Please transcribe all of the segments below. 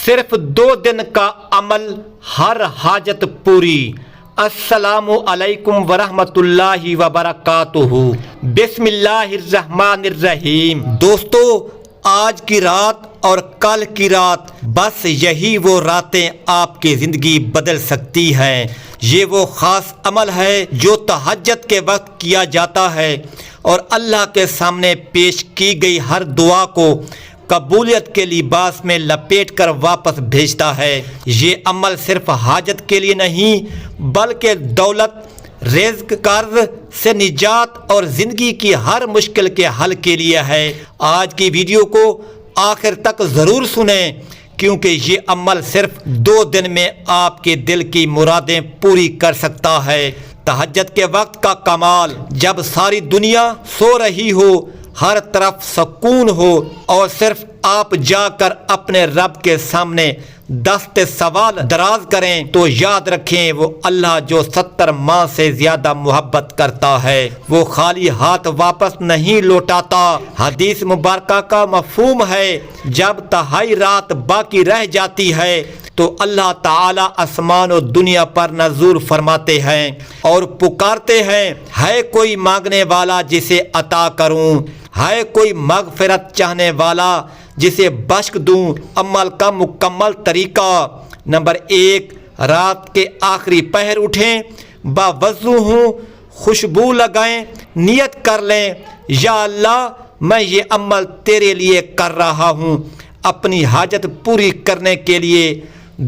صرف 2 دن کا عمل، ہر حاجت پوری۔ السلام علیکم ورحمۃ اللہ وبرکاتہ۔ بسم اللہ الرحمن الرحیم۔ دوستو، آج کی رات اور کل کی رات، بس یہی وہ راتیں آپ کی زندگی بدل سکتی ہیں۔ یہ وہ خاص عمل ہے جو تہجد کے وقت کیا جاتا ہے اور اللہ کے سامنے پیش کی گئی ہر دعا کو قبولیت کے لباس میں لپیٹ کر واپس بھیجتا ہے۔ یہ عمل صرف حاجت کے لیے نہیں بلکہ دولت، رزق، قرض سے نجات اور زندگی کی ہر مشکل کے حل کے لیے ہے۔ آج کی ویڈیو کو آخر تک ضرور سنیں کیونکہ یہ عمل صرف 2 دن میں آپ کے دل کی مرادیں پوری کر سکتا ہے۔ تہجد کے وقت کا کمال، جب ساری دنیا سو رہی ہو، ہر طرف سکون ہو اور صرف آپ جا کر اپنے رب کے سامنے دست سوال دراز کریں تو یاد رکھیں وہ اللہ جو 70 ماہ سے زیادہ محبت کرتا ہے، وہ خالی ہاتھ واپس نہیں لوٹاتا۔ حدیث مبارکہ کا مفہوم ہے جب تہائی رات باقی رہ جاتی ہے تو اللہ تعالی آسمان و دنیا پر نزول فرماتے ہیں اور پکارتے ہیں، ہے کوئی مانگنے والا جسے عطا کروں، ہے کوئی مغفرت چاہنے والا جسے بخش دوں۔ عمل کا مکمل طریقہ: نمبر 1، رات کے آخری پہر اٹھیں، باوضو ہوں، خوشبو لگائیں، نیت کر لیں، یا اللہ میں یہ عمل تیرے لیے کر رہا ہوں۔ اپنی حاجت پوری کرنے کے لیے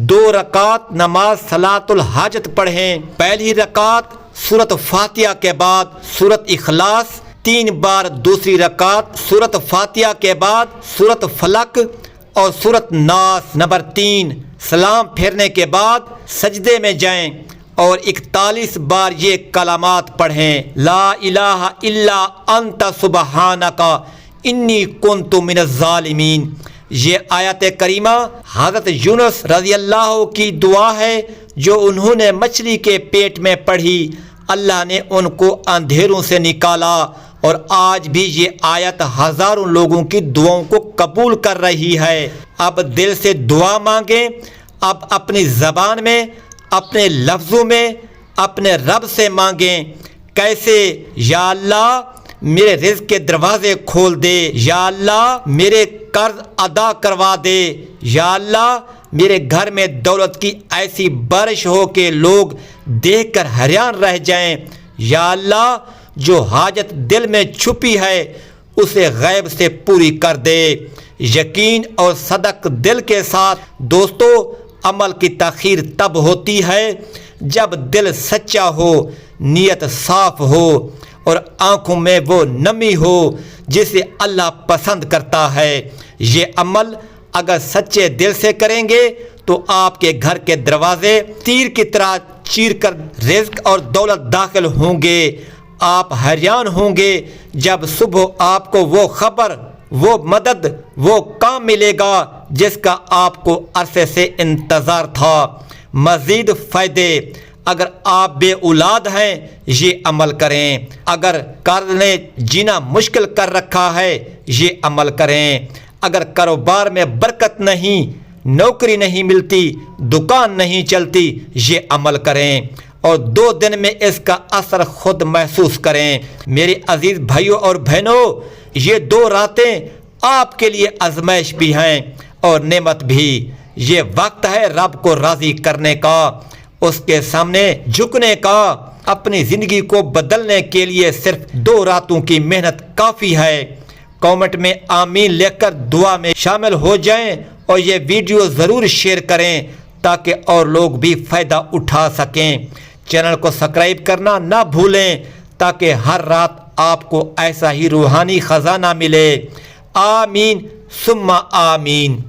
2 رکعت نماز صلاۃ الحاجت پڑھیں۔ پہلی رکعت سورۃ فاتحہ کے بعد سورۃ اخلاص 3 بار، دوسری رکعت سورۃ فاتحہ کے بعد سورۃ فلق اور سورۃ ناس۔ نمبر 3، سلام پھیرنے کے بعد سجدے میں جائیں اور 41 بار یہ کلمات پڑھیں، لا الہ الا انت سبحانک انی کنت من الظالمین۔ یہ آیت کریمہ حضرت یونس رضی اللہ کی دعا ہے جو انہوں نے مچھلی کے پیٹ میں پڑھی، اللہ نے ان کو اندھیروں سے نکالا، اور آج بھی یہ آیت ہزاروں لوگوں کی دعاؤں کو قبول کر رہی ہے۔ اب دل سے دعا مانگیں، اب اپنی زبان میں، اپنے لفظوں میں اپنے رب سے مانگیں۔ کیسے؟ یا اللہ میرے رزق کے دروازے کھول دے، یا اللہ میرے قرض ادا کروا دے، یا اللہ میرے گھر میں دولت کی ایسی بارش ہو کہ لوگ دیکھ کر حیران رہ جائیں، یا اللہ جو حاجت دل میں چھپی ہے اسے غیب سے پوری کر دے۔ یقین اور صدق دل کے ساتھ دوستو، عمل کی تاخیر تب ہوتی ہے جب دل سچا ہو، نیت صاف ہو اور آنکھوں میں وہ نمی ہو جسے اللہ پسند کرتا ہے۔ یہ عمل اگر سچے دل سے کریں گے تو آپ کے گھر کے دروازے تیر کی طرح چیر کر رزق اور دولت داخل ہوں گے۔ آپ حیران ہوں گے جب صبح آپ کو وہ خبر، وہ مدد، وہ کام ملے گا جس کا آپ کو عرصے سے انتظار تھا۔ مزید فائدے: اگر آپ بے اولاد ہیں یہ عمل کریں، اگر قرض نے جینا مشکل کر رکھا ہے یہ عمل کریں، اگر کاروبار میں برکت نہیں، نوکری نہیں ملتی، دکان نہیں چلتی، یہ عمل کریں اور 2 دن میں اس کا اثر خود محسوس کریں۔ میرے عزیز بھائیوں اور بہنوں، یہ 2 راتیں آپ کے لیے آزمائش بھی ہیں اور نعمت بھی۔ یہ وقت ہے رب کو راضی کرنے کا، اس کے سامنے جھکنے کا۔ اپنی زندگی کو بدلنے کے لیے صرف 2 راتوں کی محنت کافی ہے۔ کامنٹ میں آمین لکھ کر دعا میں شامل ہو جائیں اور یہ ویڈیو ضرور شیئر کریں تاکہ اور لوگ بھی فائدہ اٹھا سکیں۔ چینل کو سبسکرائب کرنا نہ بھولیں تاکہ ہر رات آپ کو ایسا ہی روحانی خزانہ ملے۔ آمین ثم آمین۔